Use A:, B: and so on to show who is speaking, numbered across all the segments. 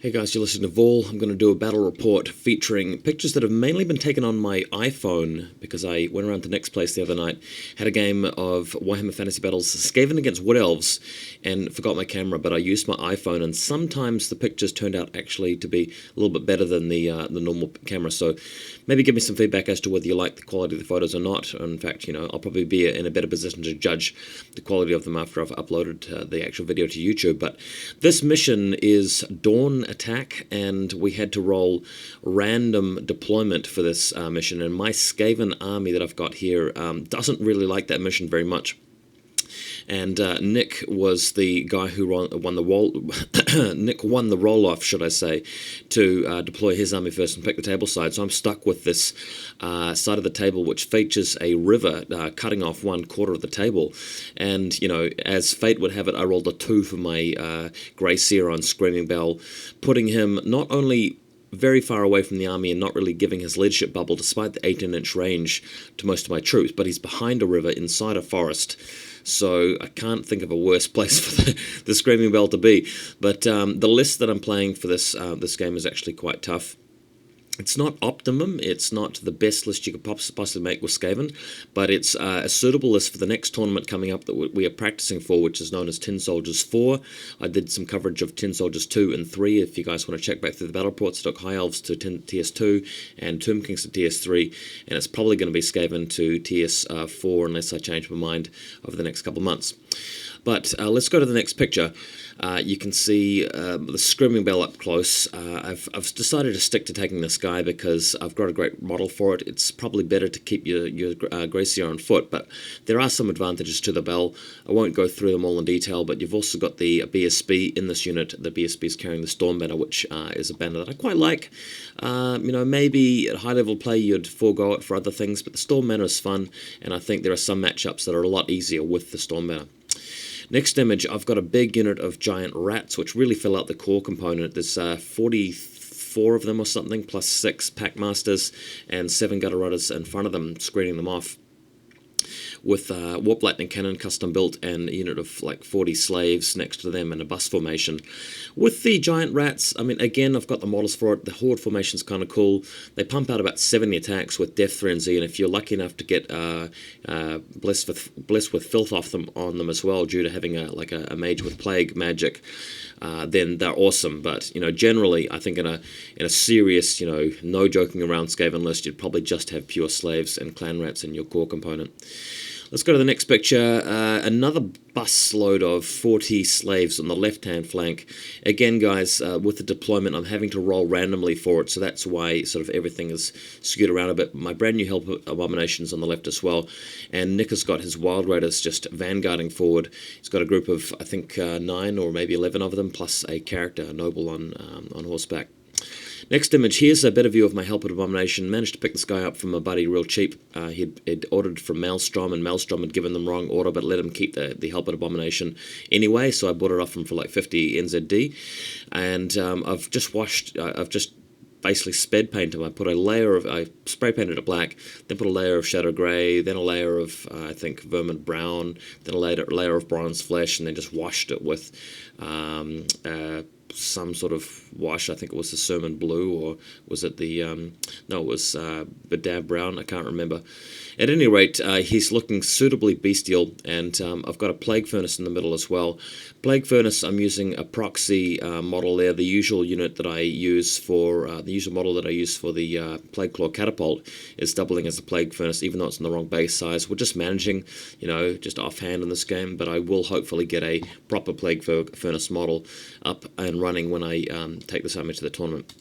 A: Hey guys, you're listening to Vol. I'm going to do a battle report featuring pictures that have mainly been taken on my iPhone because I went around to Nick's place the other night, had a game of Warhammer Fantasy Battles Skaven against Wood Elves, and forgot my camera, but I used my iPhone, and sometimes the pictures turned out actually to be a little bit better than the normal camera, so maybe give me some feedback as to whether you like the quality of the photos or not. In fact, I'll probably be in a better position to judge the quality of them after I've uploaded the actual video to YouTube. But this mission is Dawn Attack, and we had to roll random deployment for this mission, and my Skaven army that I've got here doesn't really like that mission very much. And Nick was the guy who won the Nick won the roll-off, should I say, to deploy his army first and pick the table side. So I'm stuck with this side of the table which features a river cutting off 1/4 of the table. And, as fate would have it, I rolled a 2 for my Grey Seer on Screaming Bell, putting him not only very far away from the army and not really giving his leadership bubble despite the 18-inch range to most of my troops, but he's behind a river inside a forest. So I can't think of a worse place for the Screaming Bell to be. But the list that I'm playing for this game is actually quite tough. It's not optimum, it's not the best list you could possibly make with Skaven, but it's a suitable list for the next tournament coming up that we are practicing for, which is known as Tin Soldiers 4. I did some coverage of Tin Soldiers 2 and 3 if you guys want to check back through the battle reports. I took High Elves to TS2 and Tomb Kings to TS3, and it's probably going to be Skaven to TS4 unless I change my mind over the next couple of months. But let's go to the next picture. You can see the Screaming Bell up close. I've decided to stick to taking this guy because I've got a great model for it. It's probably better to keep your Grey Seer on foot, but there are some advantages to the Bell. I won't go through them all in detail, but you've also got the BSB in this unit. The BSB is carrying the Storm banner, which is a banner that I quite like. Maybe at high-level play you'd forego it for other things, but the Storm banner is fun, and I think there are some matchups that are a lot easier with the Storm banner. Next image, I've got a big unit of giant rats, which really fill out the core component. There's 44 of them or something, plus 6 Packmasters and 7 Gutter Rudders in front of them, screening them off, with Warp Lightning Cannon custom built and a unit of like 40 slaves next to them in a bus formation. With the giant rats, again, I've got the models for it. The horde formation's kind of cool. They pump out about 70 attacks with Death Frenzy, and if you're lucky enough to get blessed with filth off them on them as well, due to having a mage with plague magic, then they're awesome. But generally, I think in a serious, no joking around Skaven list, you'd probably just have pure slaves and clan rats in your core component. Let's go to the next picture. Another bus load of 40 slaves on the left-hand flank. Again, guys, with the deployment, I'm having to roll randomly for it, so that's why sort of everything is skewed around a bit. My brand new Help Abominations on the left as well, and Nick has got his Wild Raiders just vanguarding forward. He's got a group of, I think, 9 or maybe 11 of them, plus a character, a noble on horseback. Next image, here's a better view of my Helped Abomination. Managed to pick this guy up from a buddy real cheap. He'd ordered from Maelstrom, and Maelstrom had given them wrong order, but let him keep the Helped Abomination anyway, so I bought it off him for like 50 NZD. And I've just basically sped painted him. I spray painted it black, then put a layer of Shadow Grey, then a layer of, I think, Vermin Brown, then a layer of Bronze Flesh, and then just washed it with some sort of wash. I think it was the Sermon Blue, or was it the no, it was Bedav Brown, I can't remember. At any rate, he's looking suitably bestial, and I've got a Plague Furnace in the middle as well. Plague Furnace, I'm using a proxy model there. The usual unit that I use for the usual model that I use for the Plague Claw Catapult is doubling as a Plague Furnace, even though it's in the wrong base size. We're just managing, just offhand in this game, but I will hopefully get a proper Plague Furnace model up and running when I take this army to the tournament.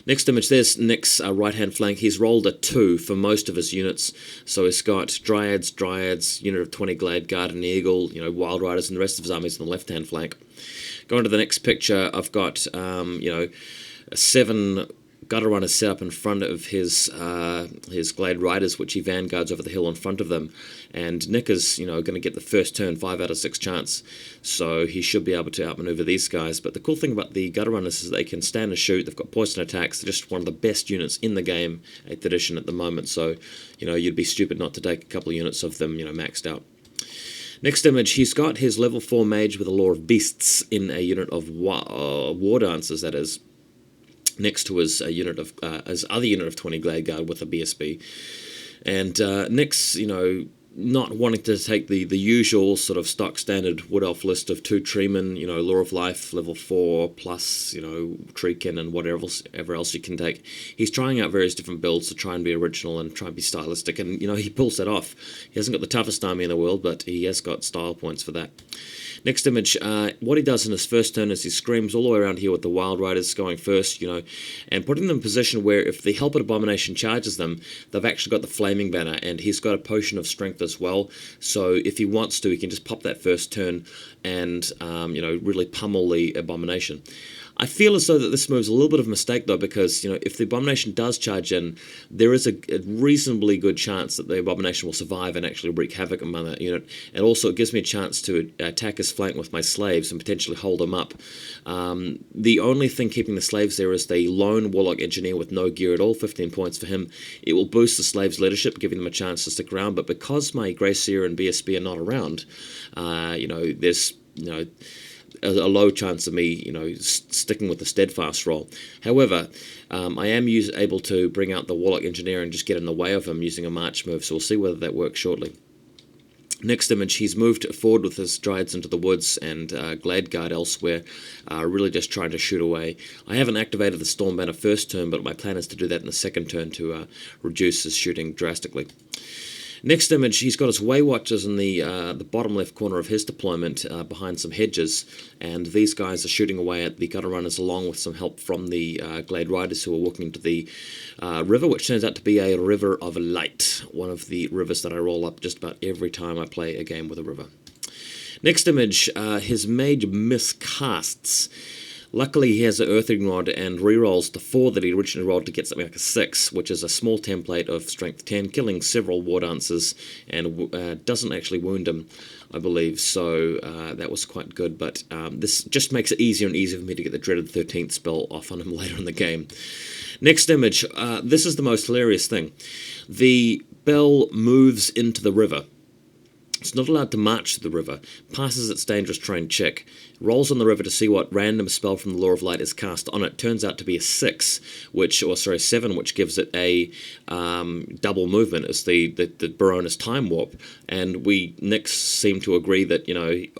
A: Next image, there's Nick's right-hand flank. He's rolled a 2 for most of his units. So he's got Dryads, unit of 20 Glade Guard and Eagle, Wild Riders, and the rest of his armies on the left-hand flank. Going to the next picture, I've got, 7 Gutter Runners set up in front of his Glade Riders, which he vanguards over the hill in front of them. And Nick is, going to get the first turn 5 out of 6 chance, so he should be able to outmaneuver these guys. But the cool thing about the Gutter Runners is they can stand and shoot. They've got poison attacks. They're just one of the best units in the game, 8th edition at the moment. So, you'd be stupid not to take a couple of units of them, maxed out. Next image, he's got his level 4 mage with a Law of Beasts in a unit of war dancers, that is, next to his unit of his other unit of 20 Glade Guard with a BSB. And Nick's, not wanting to take the usual sort of stock standard Wood Elf list of 2 Treemen, Law of Life, level 4, plus, Treekin and whatever else you can take. He's trying out various different builds to try and be original and try and be stylistic, and, he pulls that off. He hasn't got the toughest army in the world, but he has got style points for that. Next image, what he does in his first turn is he screams all the way around here with the Wild Riders going first, and putting them in a position where if the Helped Abomination charges them, they've actually got the Flaming Banner, and he's got a Potion of Strength as well, so if he wants to, he can just pop that first turn and, really pummel the Abomination. I feel as though that this move's a little bit of a mistake, though, because, if the Abomination does charge in, there is a reasonably good chance that the Abomination will survive and actually wreak havoc among that unit, and also it gives me a chance to attack his flank with my slaves and potentially hold him up. The only thing keeping the slaves there is the lone Warlock Engineer with no gear at all, 15 points for him. It will boost the slaves' leadership, giving them a chance to stick around, but because my Grey Seer and BSB are not around, there's, a low chance of me, sticking with the steadfast roll. However, I am able to bring out the Warlock Engineer and just get in the way of him using a march move, so we'll see whether that works shortly. Next image, he's moved forward with his Dryads into the woods and Glade Guard elsewhere, really just trying to shoot away. I haven't activated the Storm Banner first turn, but my plan is to do that in the second turn to reduce his shooting drastically. Next image, he's got his Way Watchers in the bottom left corner of his deployment behind some hedges, and these guys are shooting away at the Gutter Runners along with some help from the Glade Riders who are walking into the river, which turns out to be a River of Light, one of the rivers that I roll up just about every time I play a game with a river. Next image, his Mage miscasts. Luckily, he has an Earthing Rod and rerolls the 4 that he originally rolled to get something like a 6, which is a small template of Strength 10, killing several War Dancers, and doesn't actually wound him, I believe, so that was quite good, but this just makes it easier and easier for me to get the dreaded 13th spell off on him later in the game. Next image, this is the most hilarious thing. The bell moves into the river. It's not allowed to march to the river, passes its dangerous terrain check, rolls on the river to see what random spell from the Law of Light is cast on it. Turns out to be a 7, which gives it a double movement. It's the Baroness Time Warp, and we next seem to agree that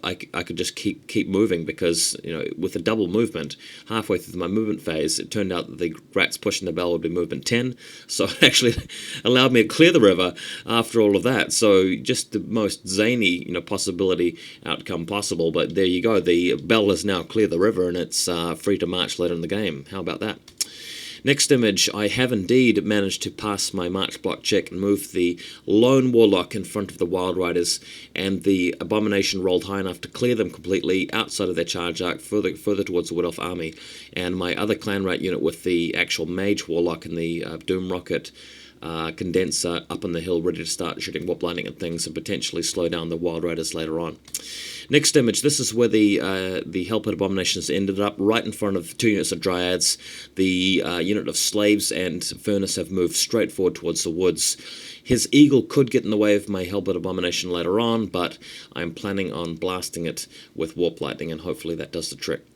A: I could just keep moving because with a double movement halfway through my movement phase, it turned out that the rats pushing the bell would be movement 10, so it actually allowed me to clear the river after all of that. So just the most zany possibility outcome possible, but there you go. The bell has now cleared the river and it's free to march later in the game. How about that? Next image, I have indeed managed to pass my march block check and move the lone Warlock in front of the Wild Riders, and the Abomination rolled high enough to clear them completely outside of their charge arc, further towards the Wood Elf army, and my other Clan Rat unit with the actual Mage Warlock and the Doom Rocket condenser up on the hill, ready to start shooting Warp Lightning and things and potentially slow down the Wild Riders later on. Next image, this is where the Helped Abominations ended up, right in front of 2 units of Dryads. The unit of Slaves and Furnace have moved straight forward towards the woods. His Eagle could get in the way of my Helped Abomination later on, but I'm planning on blasting it with Warp Lightning, and hopefully that does the trick.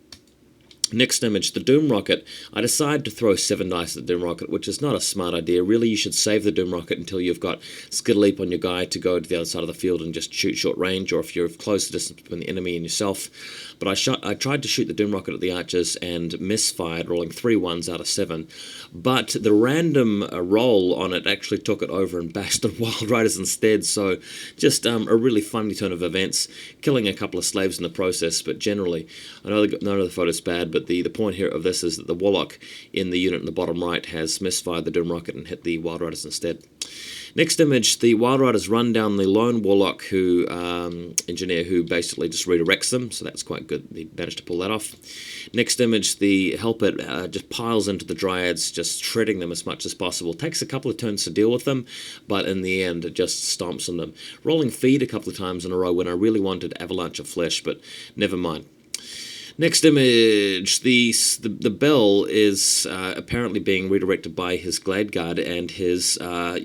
A: Next image, the Doom Rocket. I decided to throw 7 dice at the Doom Rocket, which is not a smart idea. Really, you should save the Doom Rocket until you've got Skittle Leap on your guy to go to the other side of the field and just shoot short range, or if you're close to distance between the enemy and yourself. But I tried to shoot the Doom Rocket at the archers and misfired, rolling 3 1s out of 7. But the random roll on it actually took it over and bashed the Wild Riders instead, so just a really funny turn of events, killing a couple of slaves in the process, but generally, I know none of the photo's bad, but the point here of this is that the Warlock in the unit in the bottom right has misfired the Doom Rocket and hit the Wild Riders instead. Next image, the Wild Riders run down the lone Warlock engineer who basically just redirects them, so that's quite good. He managed to pull that off. Next image, the Helped just piles into the Dryads, just shredding them as much as possible. Takes a couple of turns to deal with them, but in the end it just stomps on them. Rolling feed a couple of times in a row when I really wanted Avalanche of Flesh, but never mind. Next image, the bell is apparently being redirected by his Glade Guard, and his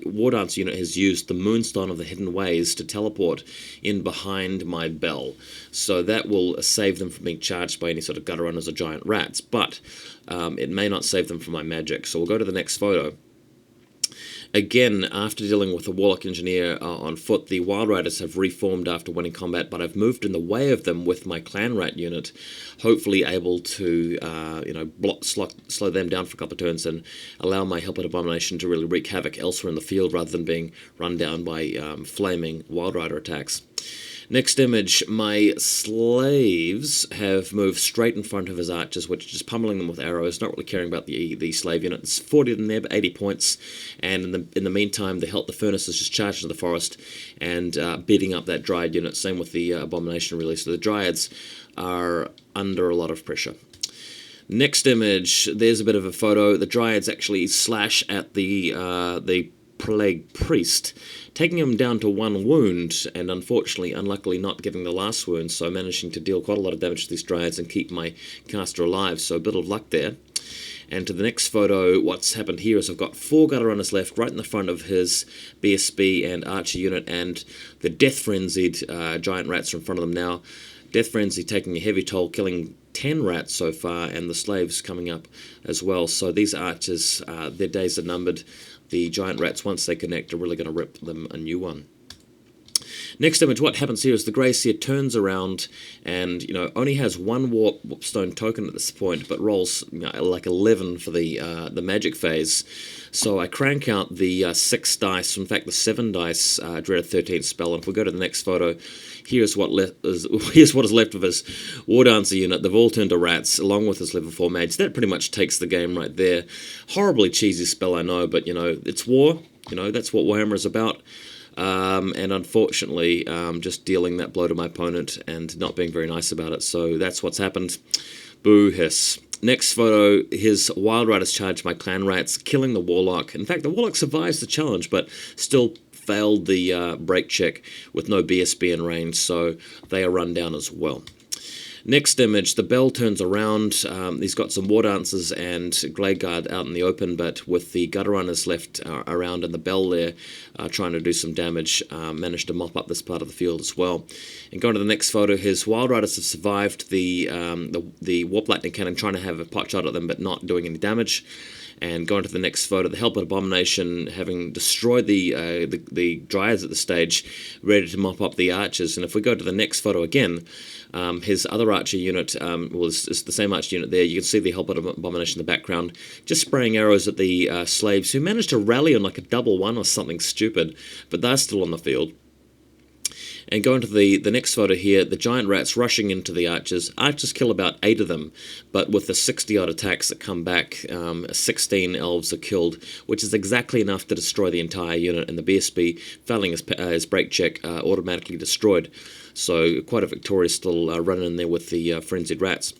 A: War Dance unit has used the Moonstone of the Hidden Ways to teleport in behind my bell. So that will save them from being charged by any sort of gutter runners or giant rats, but it may not save them from my magic. So we'll go to the next photo. Again, after dealing with the Warlock Engineer on foot, the Wild Riders have reformed after winning combat, but I've moved in the way of them with my Clan Rat unit, hopefully able to, slow them down for a couple of turns and allow my Helped Abomination to really wreak havoc elsewhere in the field rather than being run down by flaming Wild Rider attacks. Next image, my slaves have moved straight in front of his archers, which is just pummeling them with arrows, not really caring about the slave unit. It's 40 in there, but 80 points, and in the meantime, the furnace is just charged into the forest and beating up that Dryad unit. Same with the Abomination, really. So the Dryads are under a lot of pressure. Next image, there's a bit of a photo. The Dryads actually slash at the Plague Priest, taking him down to 1 wound, and unluckily not giving the last wound, so managing to deal quite a lot of damage to these Dryads and keep my caster alive, so a bit of luck there. And to the next photo, what's happened here is I've got 4 gutter runners left right in the front of his BSB and Archer unit, and the Death Frenzied giant rats are in front of them now. Death Frenzy taking a heavy toll, killing 10 rats so far, and the slaves coming up as well. So these archers, their days are numbered. The giant rats, once they connect, are really going to rip them a new one. Next image, what happens here is the Grey Seer turns around and, only has 1 Warpstone token at this point, but rolls like 11 for the magic phase. So I crank out the 6 dice, in fact the 7 dice Dread of 13th spell, and if we go to the next photo, here's what is left of his War Dancer unit. They've all turned to rats, along with his level 4 mage. That pretty much takes the game right there. Horribly cheesy spell, I know, but, it's war. That's what Warhammer is about. And unfortunately, just dealing that blow to my opponent and not being very nice about it. So that's what's happened. Boo hiss. Next photo, his Wild Riders charge my Clan Rats, killing the Warlock. In fact, the Warlock survives the challenge, but still failed the break check with no BSB in range, so they are run down as well. Next image, the bell turns around. He's got some War Dancers and Glade Guard out in the open, but with the Gutter Runners left around and the bell there trying to do some damage, managed to mop up this part of the field as well. And going to the next photo, his Wild Riders have survived the Warp Lightning Cannon, trying to have a pot shot at them but not doing any damage. And going to the next photo, the Helped Abomination, having destroyed the Dryads at the stage, ready to mop up the archers. And if we go to the next photo again, his other archer unit, it's the same archer unit there. You can see the Helped Abomination in the background, just spraying arrows at the slaves, who managed to rally on like a double one or something stupid, but they're still on the field. And going to the next photo here, the giant rats rushing into the archers. Archers kill about 8 of them, but with the 60-odd attacks that come back, 16 elves are killed, which is exactly enough to destroy the entire unit, and the BSB, failing his break check, automatically destroyed. So quite a victorious little run in there with the frenzied rats.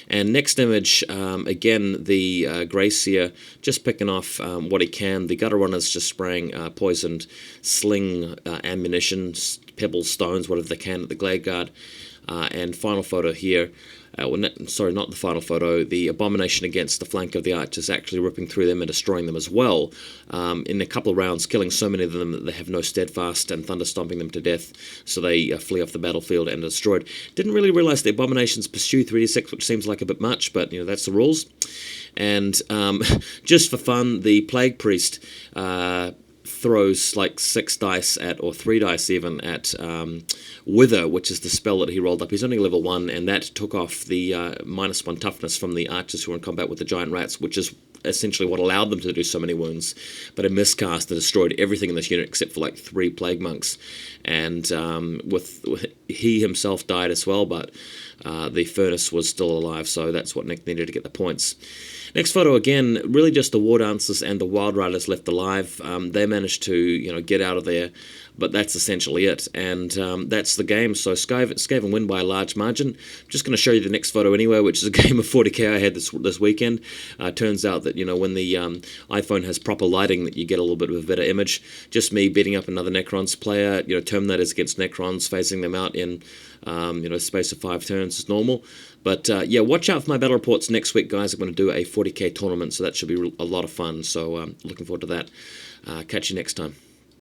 A: And next image, again, the Grey Seer just picking off what he can. The Gutter Runners just spraying poisoned sling ammunition, pebbles, stones, whatever they can at the Glade Guard. And final photo here, sorry, not the final photo, the Abomination against the flank of the archers, actually ripping through them and destroying them as well, in a couple of rounds, killing so many of them that they have no steadfast and thunder stomping them to death, so they flee off the battlefield and are destroyed. Didn't really realize the Abominations pursue 3d6, which seems like a bit much, but that's the rules. And just for fun, the Plague Priest throws like 6 dice at, or 3 dice even, at Wither, which is the spell that he rolled up. He's only level 1, and that took off the -1 toughness from the archers who were in combat with the giant rats, which is essentially what allowed them to do so many wounds. But a miscast that destroyed everything in this unit except for like 3 plague monks. And he himself died as well, but the furnace was still alive, so that's what Nick needed to get the points. Next photo again, really just the War Dancers and the Wild Riders left alive. They managed to get out of there but that's essentially it, and that's the game. So Skaven win by a large margin. I'm just going to show you the next photo anyway, which is a game of 40k I had this weekend. Turns out that, when the iPhone has proper lighting, that you get a little bit of a better image. Just me beating up another Necrons player, Terminators against Necrons, phasing them out in space of 5 turns is normal. But yeah, watch out for my battle reports next week, guys. I'm going to do a 40k tournament, so that should be a lot of fun. So looking forward to that. Catch you next time.